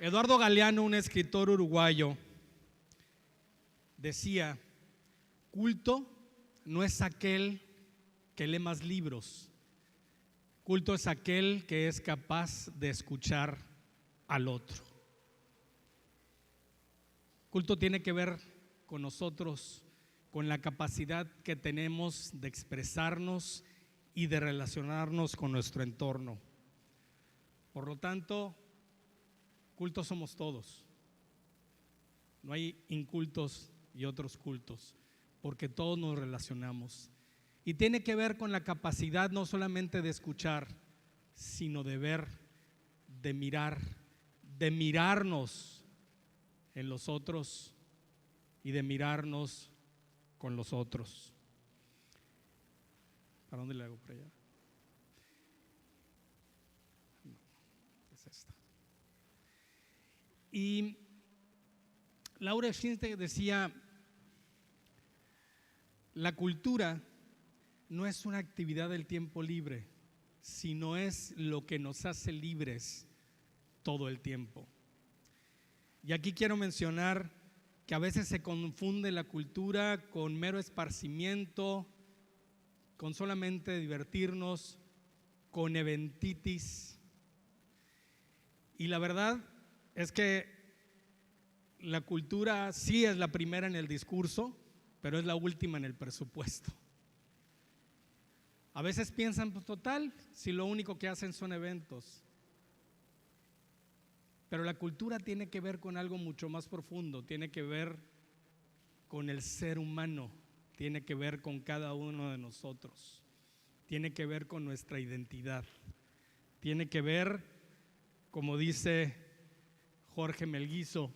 Eduardo Galeano, un escritor uruguayo, decía: culto no es aquel que lee más libros, culto es aquel que es capaz de escuchar al otro. Culto tiene que ver con nosotros, con la capacidad que tenemos de expresarnos y de relacionarnos con nuestro entorno. Por lo tanto, cultos somos todos. No hay incultos y otros cultos, porque todos nos relacionamos. Y tiene que ver con la capacidad no solamente de escuchar, sino de ver, de mirar, de mirarnos en los otros y de mirarnos con los otros. ¿Para dónde le hago por allá? No, es esta. Y Laura Schinstein decía: la cultura no es una actividad del tiempo libre, sino es lo que nos hace libres todo el tiempo. Y aquí quiero mencionar que a veces se confunde la cultura con mero esparcimiento, con solamente divertirnos, con eventitis. Y la verdad es que la cultura sí es la primera en el discurso, pero es la última en el presupuesto. A veces piensan, pues total, si lo único que hacen son eventos. Pero la cultura tiene que ver con algo mucho más profundo, tiene que ver con el ser humano, tiene que ver con cada uno de nosotros, tiene que ver con nuestra identidad, tiene que ver, como dice Jorge Melguizo,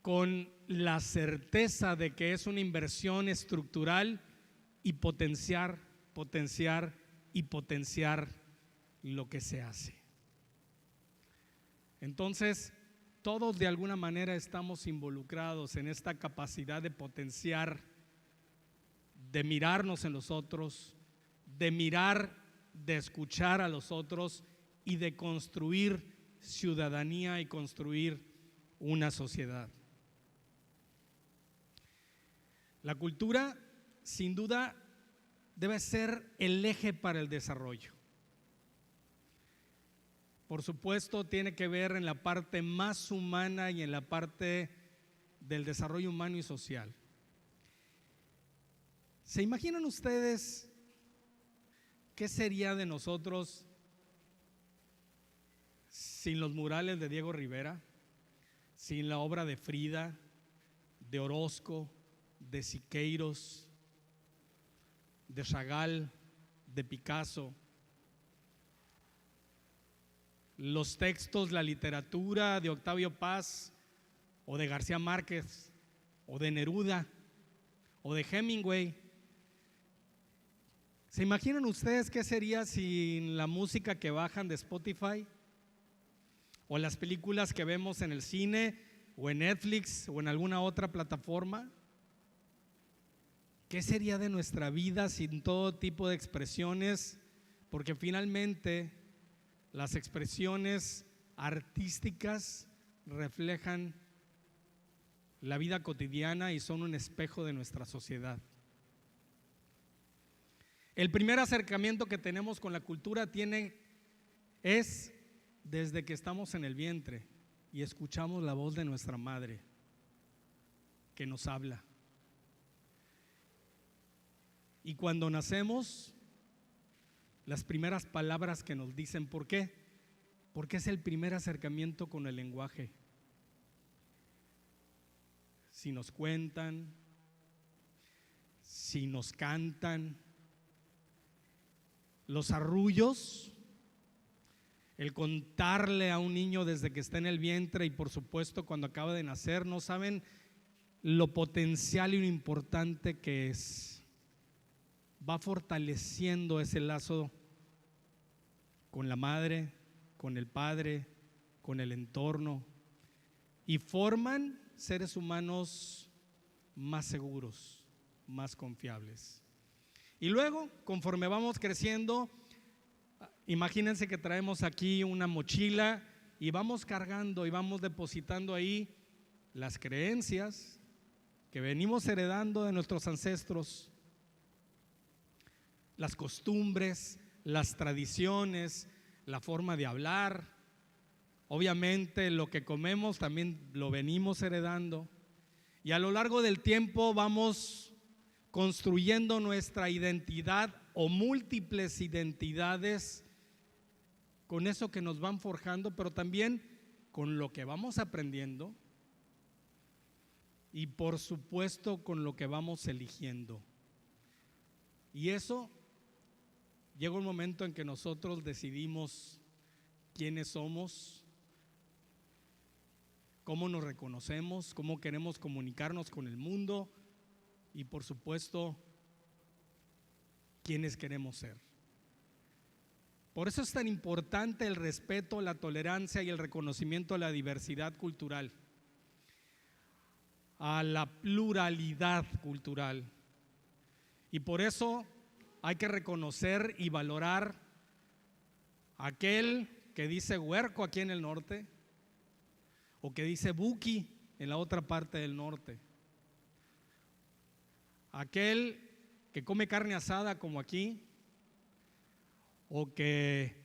con la certeza de que es una inversión estructural y potenciar lo que se hace. Entonces, todos de alguna manera estamos involucrados en esta capacidad de potenciar, de mirarnos en los otros, de mirar, de escuchar a los otros y de construir ciudadanía y construir una sociedad. La cultura, sin duda, debe ser el eje para el desarrollo. Por supuesto, tiene que ver en la parte más humana y en la parte del desarrollo humano y social. ¿Se imaginan ustedes qué sería de nosotros sin los murales de Diego Rivera, sin la obra de Frida, de Orozco, de Siqueiros, de Chagall, de Picasso? Los textos, la literatura de Octavio Paz o de García Márquez o de Neruda o de Hemingway. ¿Se imaginan ustedes qué sería sin la música que bajan de Spotify o las películas que vemos en el cine o en Netflix o en alguna otra plataforma? ¿Qué sería de nuestra vida sin todo tipo de expresiones? Porque finalmente las expresiones artísticas reflejan la vida cotidiana y son un espejo de nuestra sociedad. El primer acercamiento que tenemos con la cultura es desde que estamos en el vientre y escuchamos la voz de nuestra madre que nos habla. Y cuando nacemos, las primeras palabras que nos dicen, ¿por qué? Porque es el primer acercamiento con el lenguaje. Si nos cuentan, si nos cantan, los arrullos, el contarle a un niño desde que está en el vientre y por supuesto cuando acaba de nacer, no saben lo potencial y lo importante que es. Va fortaleciendo ese lazo con la madre, con el padre, con el entorno y forman seres humanos más seguros, más confiables. Y luego, conforme vamos creciendo, imagínense que traemos aquí una mochila y vamos cargando y vamos depositando ahí las creencias que venimos heredando de nuestros ancestros, las costumbres, las tradiciones, la forma de hablar. Obviamente lo que comemos también lo venimos heredando, y a lo largo del tiempo vamos construyendo nuestra identidad o múltiples identidades con eso que nos van forjando, pero también con lo que vamos aprendiendo y por supuesto con lo que vamos eligiendo. Y eso llega un momento en que nosotros decidimos quiénes somos, cómo nos reconocemos, cómo queremos comunicarnos con el mundo y por supuesto quiénes queremos ser. Por eso es tan importante el respeto, la tolerancia y el reconocimiento a la diversidad cultural, a la pluralidad cultural. Y por eso hay que reconocer y valorar a aquel que dice huerco aquí en el norte o que dice buki en la otra parte del norte, aquel que come carne asada como aquí o que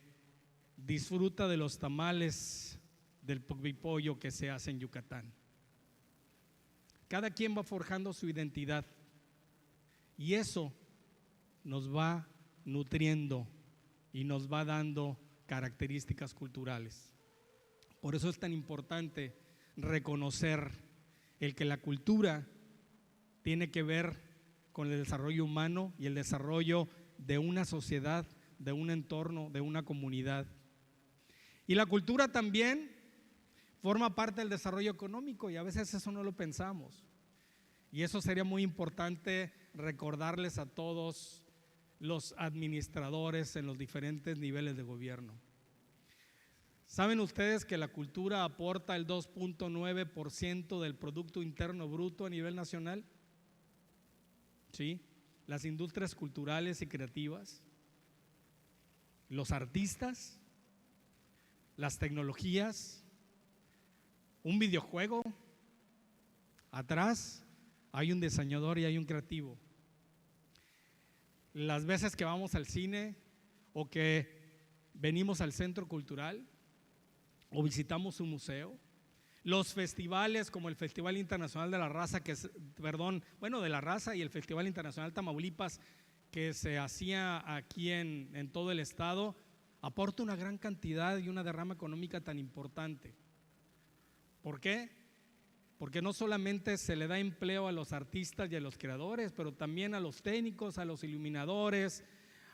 disfruta de los tamales del pollo que se hace en Yucatán. Cada quien va forjando su identidad y eso nos va nutriendo y nos va dando características culturales. Por eso es tan importante reconocer el que la cultura tiene que ver con el desarrollo humano y el desarrollo de una sociedad, de un entorno, de una comunidad. Y la cultura también forma parte del desarrollo económico y a veces eso no lo pensamos. Y eso sería muy importante recordarles a todos los administradores en los diferentes niveles de gobierno. ¿Saben ustedes que la cultura aporta el 2.9% del Producto Interno Bruto a nivel nacional? ¿Sí? Las industrias culturales y creativas, los artistas, las tecnologías, un videojuego, atrás hay un diseñador y hay un creativo. Las veces que vamos al cine o que venimos al centro cultural o visitamos un museo, los festivales como el Festival Internacional de la Raza, de la Raza y el Festival Internacional Tamaulipas que se hacía aquí en todo el estado, aporta una gran cantidad y una derrama económica tan importante. ¿Por qué? Porque no solamente se le da empleo a los artistas y a los creadores, pero también a los técnicos, a los iluminadores,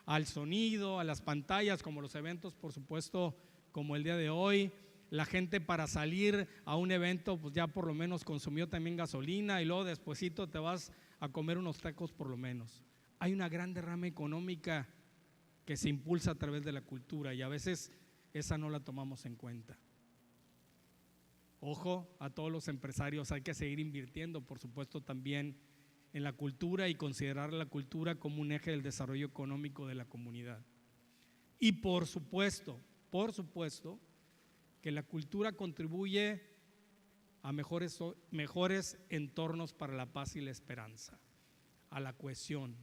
al sonido, a las pantallas, como los eventos, por supuesto, como el día de hoy. La gente para salir a un evento, pues ya por lo menos consumió también gasolina y luego despuesito te vas a comer unos tacos por lo menos. Hay una gran derrama económica que se impulsa a través de la cultura y a veces esa no la tomamos en cuenta. Ojo a todos los empresarios, hay que seguir invirtiendo, por supuesto, también en la cultura y considerar la cultura como un eje del desarrollo económico de la comunidad. Y por supuesto, que la cultura contribuye a mejores entornos para la paz y la esperanza, a la cohesión,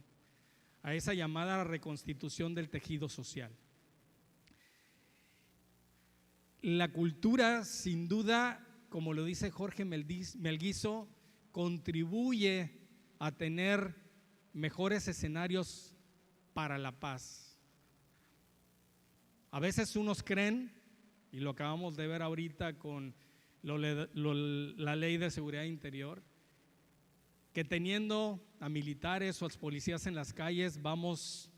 a esa llamada reconstitución del tejido social. La cultura, sin duda, como lo dice Jorge Melguizo, contribuye a tener mejores escenarios para la paz. A veces unos creen, y lo acabamos de ver ahorita con la ley de seguridad interior, que teniendo a militares o a policías en las calles vamos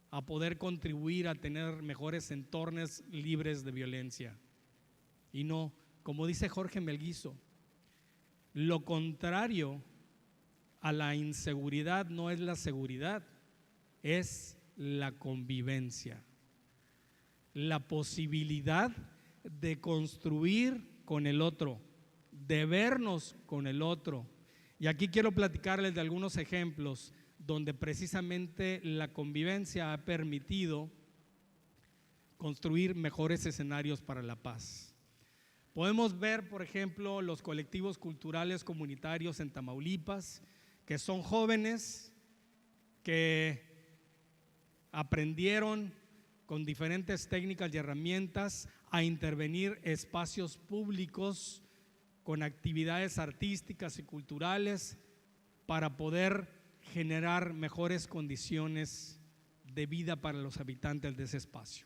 a poder contribuir a tener mejores entornos libres de violencia. Y no, como dice Jorge Melguizo, lo contrario a la inseguridad no es la seguridad, es la convivencia, la posibilidad de construir con el otro, de vernos con el otro. Y aquí quiero platicarles de algunos ejemplos donde precisamente la convivencia ha permitido construir mejores escenarios para la paz. Podemos ver, por ejemplo, los colectivos culturales comunitarios en Tamaulipas, que son jóvenes que aprendieron con diferentes técnicas y herramientas a intervenir espacios públicos con actividades artísticas y culturales para poder generar mejores condiciones de vida para los habitantes de ese espacio.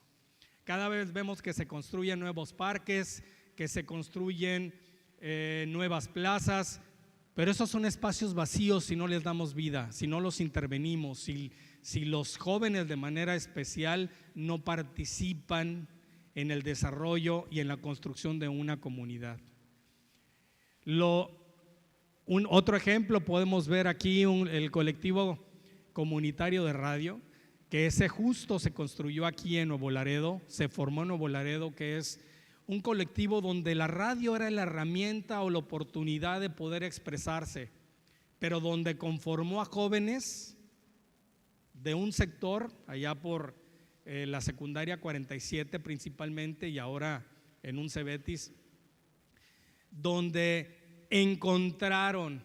Cada vez vemos que se construyen nuevos parques, que se construyen nuevas plazas, pero esos son espacios vacíos si no les damos vida, si no los intervenimos, si los jóvenes de manera especial no participan en el desarrollo y en la construcción de una comunidad. Otro ejemplo podemos ver aquí el colectivo comunitario de radio, que ese justo se construyó aquí en Nuevo Laredo, se formó en Nuevo Laredo, que es un colectivo donde la radio era la herramienta o la oportunidad de poder expresarse, pero donde conformó a jóvenes de un sector, allá por la secundaria 47 principalmente y ahora en un Cebetis, donde encontraron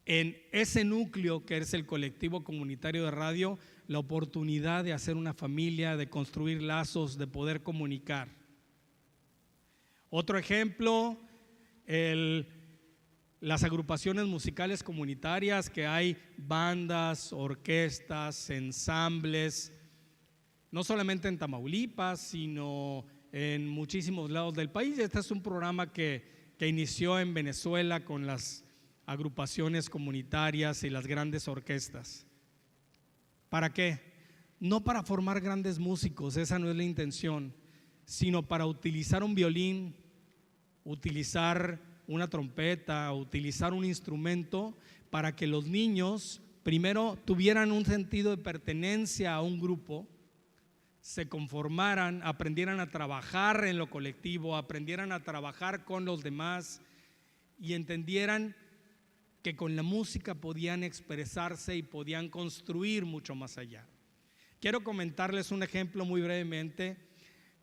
en ese núcleo que es el colectivo comunitario de radio la oportunidad de hacer una familia, de construir lazos, de poder comunicar. Otro ejemplo, las agrupaciones musicales comunitarias, que hay bandas, orquestas, ensambles, no solamente en Tamaulipas, sino en muchísimos lados del país. Este es un programa que inició en Venezuela con las agrupaciones comunitarias y las grandes orquestas. ¿Para qué? No para formar grandes músicos, esa no es la intención, sino para utilizar un violín, utilizar una trompeta, utilizar un instrumento para que los niños primero tuvieran un sentido de pertenencia a un grupo, se conformaran, aprendieran a trabajar en lo colectivo, aprendieran a trabajar con los demás y entendieran que con la música podían expresarse y podían construir mucho más allá. Quiero comentarles un ejemplo muy brevemente.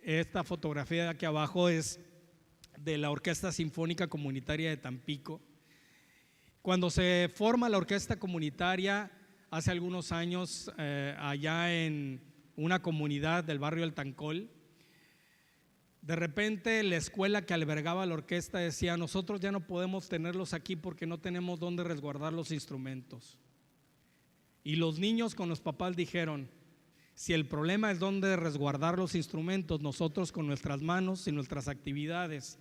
Esta fotografía de aquí abajo es de la Orquesta Sinfónica Comunitaria de Tampico. Cuando se forma la orquesta comunitaria hace algunos años allá en una comunidad del barrio El Tancol, de repente la escuela que albergaba la orquesta decía: nosotros ya no podemos tenerlos aquí porque no tenemos dónde resguardar los instrumentos. Y los niños con los papás dijeron: si el problema es dónde resguardar los instrumentos, nosotros con nuestras manos y nuestras actividades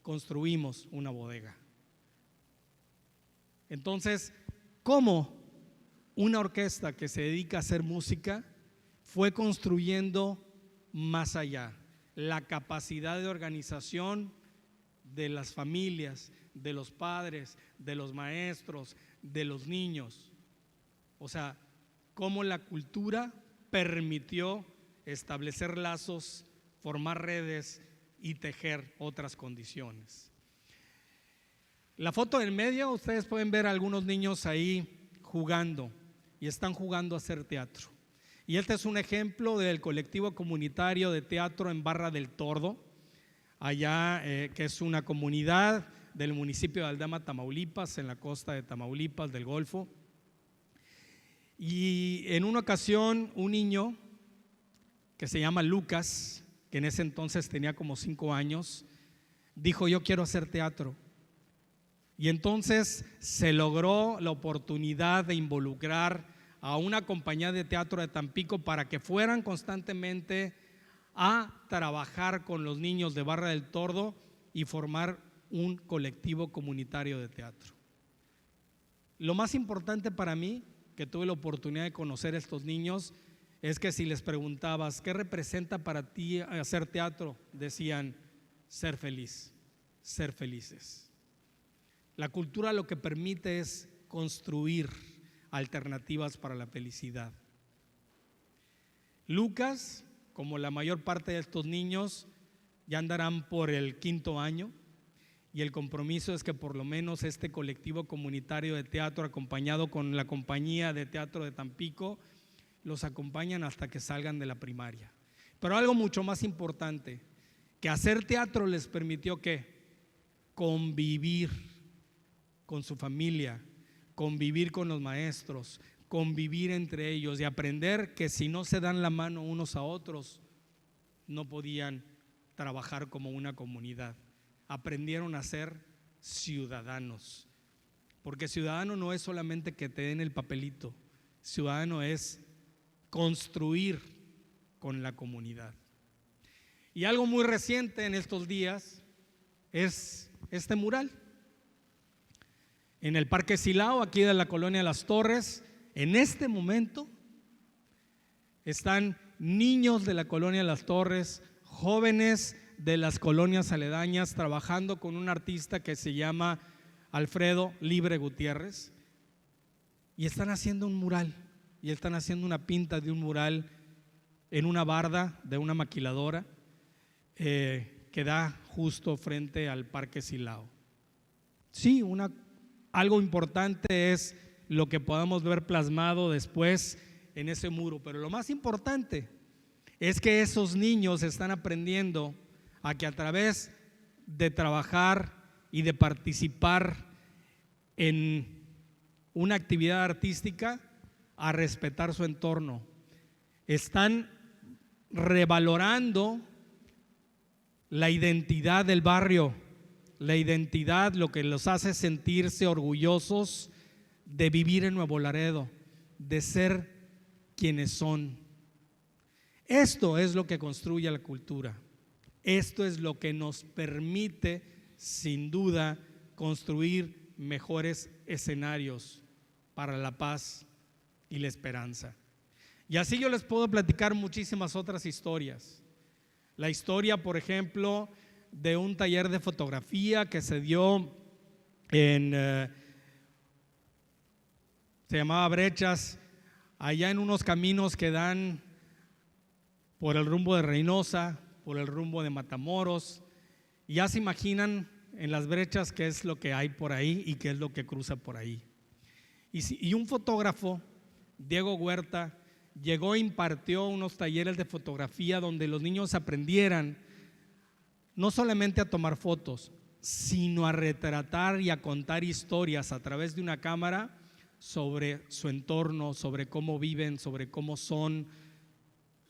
construimos una bodega. Entonces, ¿cómo una orquesta que se dedica a hacer música fue construyendo más allá la capacidad de organización de las familias, de los padres, de los maestros, de los niños? O sea, cómo la cultura permitió establecer lazos, formar redes y tejer otras condiciones. La foto del medio, ustedes pueden ver a algunos niños ahí jugando y están jugando a hacer teatro. Y este es un ejemplo del colectivo comunitario de teatro en Barra del Tordo, allá que es una comunidad del municipio de Aldama, Tamaulipas, en la costa de Tamaulipas, del Golfo. Y en una ocasión un niño que se llama Lucas, que en ese entonces tenía como 5 años, dijo: yo quiero hacer teatro. Y entonces se logró la oportunidad de involucrar a una compañía de teatro de Tampico para que fueran constantemente a trabajar con los niños de Barra del Tordo y formar un colectivo comunitario de teatro. Lo más importante para mí, que tuve la oportunidad de conocer a estos niños, es que si les preguntabas ¿qué representa para ti hacer teatro?, decían: ser feliz, ser felices. La cultura lo que permite es construir alternativas para la felicidad. Lucas, como la mayor parte de estos niños, ya andarán por el 5º año, y el compromiso es que por lo menos este colectivo comunitario de teatro, acompañado con la compañía de teatro de Tampico, los acompañan hasta que salgan de la primaria. Pero algo mucho más importante, que hacer teatro les permitió ¿qué? Convivir con su familia, convivir con los maestros, convivir entre ellos y aprender que si no se dan la mano unos a otros, no podían trabajar como una comunidad. Aprendieron a ser ciudadanos, porque ciudadano no es solamente que te den el papelito, ciudadano es construir con la comunidad. Y algo muy reciente en estos días es este mural. En el Parque Silao, aquí de la colonia Las Torres, en este momento están niños de la colonia Las Torres, jóvenes de las colonias aledañas, trabajando con un artista que se llama Alfredo Libre Gutiérrez, y están haciendo un mural, y están haciendo una pinta de un mural en una barda de una maquiladora que da justo frente al Parque Silao. Sí, algo importante es lo que podamos ver plasmado después en ese muro, pero lo más importante es que esos niños están aprendiendo a que a través de trabajar y de participar en una actividad artística, a respetar su entorno. Están revalorando la identidad del barrio, la identidad, lo que los hace sentirse orgullosos de vivir en Nuevo Laredo, de ser quienes son. Esto es lo que construye la cultura. Esto es lo que nos permite, sin duda, construir mejores escenarios para la paz y la esperanza. Y así yo les puedo platicar muchísimas otras historias. La historia, por ejemplo, de un taller de fotografía que se dio se llamaba Brechas, allá en unos caminos que dan por el rumbo de Reynosa, por el rumbo de Matamoros. Y ya se imaginan en las brechas qué es lo que hay por ahí y qué es lo que cruza por ahí. Y un fotógrafo, Diego Huerta, llegó e impartió unos talleres de fotografía donde los niños aprendieran no solamente a tomar fotos, sino a retratar y a contar historias a través de una cámara sobre su entorno, sobre cómo viven, sobre cómo son,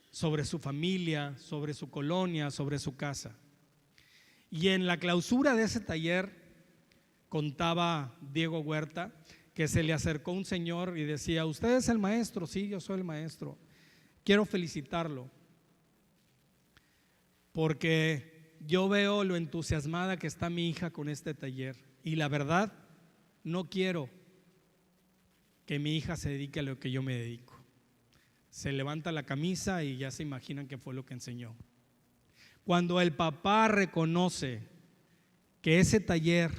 sobre su familia, sobre su colonia, sobre su casa. Y en la clausura de ese taller contaba Diego Huerta que se le acercó un señor y decía: ¿usted es el maestro? Sí, yo soy el maestro. Quiero felicitarlo porque yo veo lo entusiasmada que está mi hija con este taller, y la verdad no quiero que mi hija se dedique a lo que yo me dedico. Se levanta la camisa y ya se imaginan qué fue lo que enseñó. Cuando el papá reconoce que ese taller,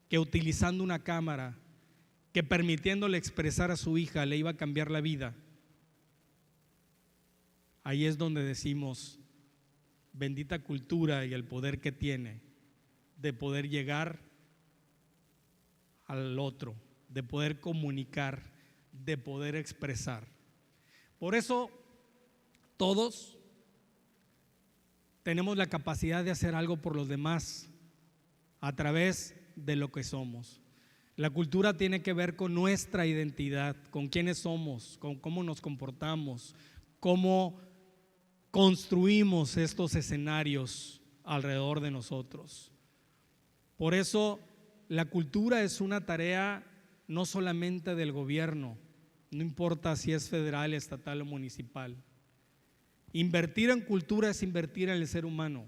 que utilizando una cámara, que permitiéndole expresar a su hija le iba a cambiar la vida, ahí es donde decimos: bendita cultura y el poder que tiene de poder llegar al otro, de poder comunicar, de poder expresar. Por eso todos tenemos la capacidad de hacer algo por los demás a través de lo que somos. La cultura tiene que ver con nuestra identidad, con quiénes somos, con cómo nos comportamos, cómo construimos estos escenarios alrededor de nosotros. Por eso la cultura es una tarea no solamente del gobierno, no importa si es federal, estatal o municipal. Invertir en cultura es invertir en el ser humano.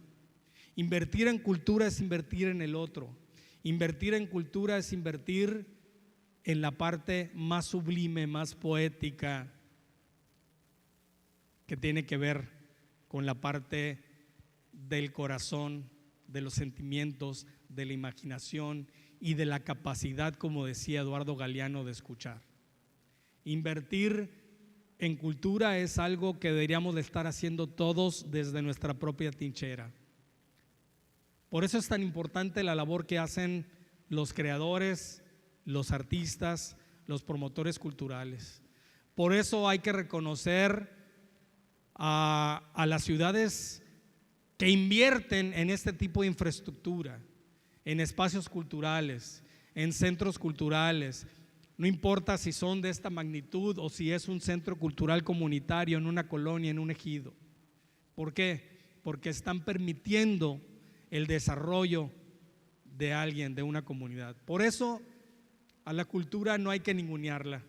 Invertir en cultura es invertir en el otro. Invertir en cultura es invertir en la parte más sublime, más poética, que tiene que ver con la parte del corazón, de los sentimientos, de la imaginación y de la capacidad, como decía Eduardo Galeano, de escuchar. Invertir en cultura es algo que deberíamos de estar haciendo todos desde nuestra propia trinchera. Por eso es tan importante la labor que hacen los creadores, los artistas, los promotores culturales. Por eso hay que reconocer a las ciudades que invierten en este tipo de infraestructura, en espacios culturales, en centros culturales. No importa si son de esta magnitud o si es un centro cultural comunitario en una colonia, en un ejido. ¿Por qué? Porque están permitiendo el desarrollo de alguien, de una comunidad. Por eso a la cultura no hay que ningunearla.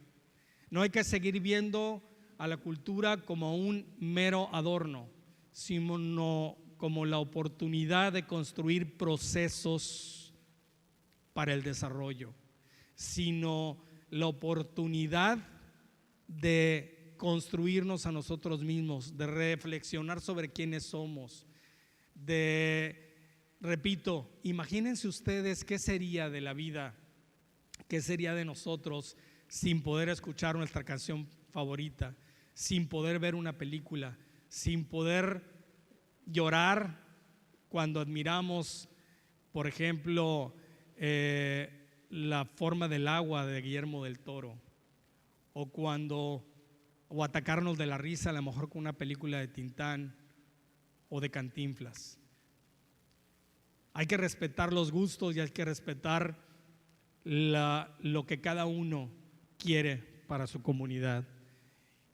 No hay que seguir viendo a la cultura como un mero adorno, sino como la oportunidad de construir procesos para el desarrollo, sino la oportunidad de construirnos a nosotros mismos, de reflexionar sobre quiénes somos, repito, imagínense ustedes qué sería de la vida, qué sería de nosotros sin poder escuchar nuestra canción favorita, sin poder ver una película, sin poder llorar cuando admiramos, por ejemplo, La forma del agua de Guillermo del Toro, o atacarnos de la risa a lo mejor con una película de Tintán o de Cantinflas. Hay que respetar los gustos y hay que respetar lo que cada uno quiere para su comunidad,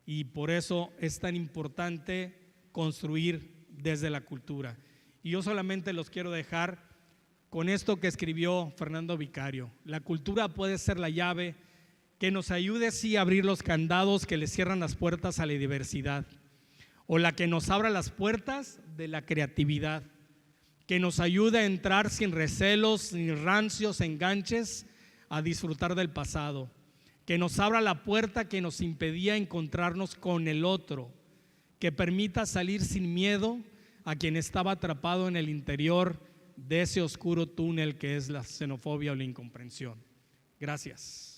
y por eso es tan importante construir desde la cultura. Y yo solamente los quiero dejar con esto que escribió Fernando Vicario: la cultura puede ser la llave que nos ayude sí a abrir los candados que le cierran las puertas a la diversidad, o la que nos abra las puertas de la creatividad, que nos ayude a entrar sin recelos ni rancios enganches a disfrutar del pasado, que nos abra la puerta que nos impedía encontrarnos con el otro, que permita salir sin miedo a quien estaba atrapado en el interior de ese oscuro túnel que es la xenofobia o la incomprensión. Gracias.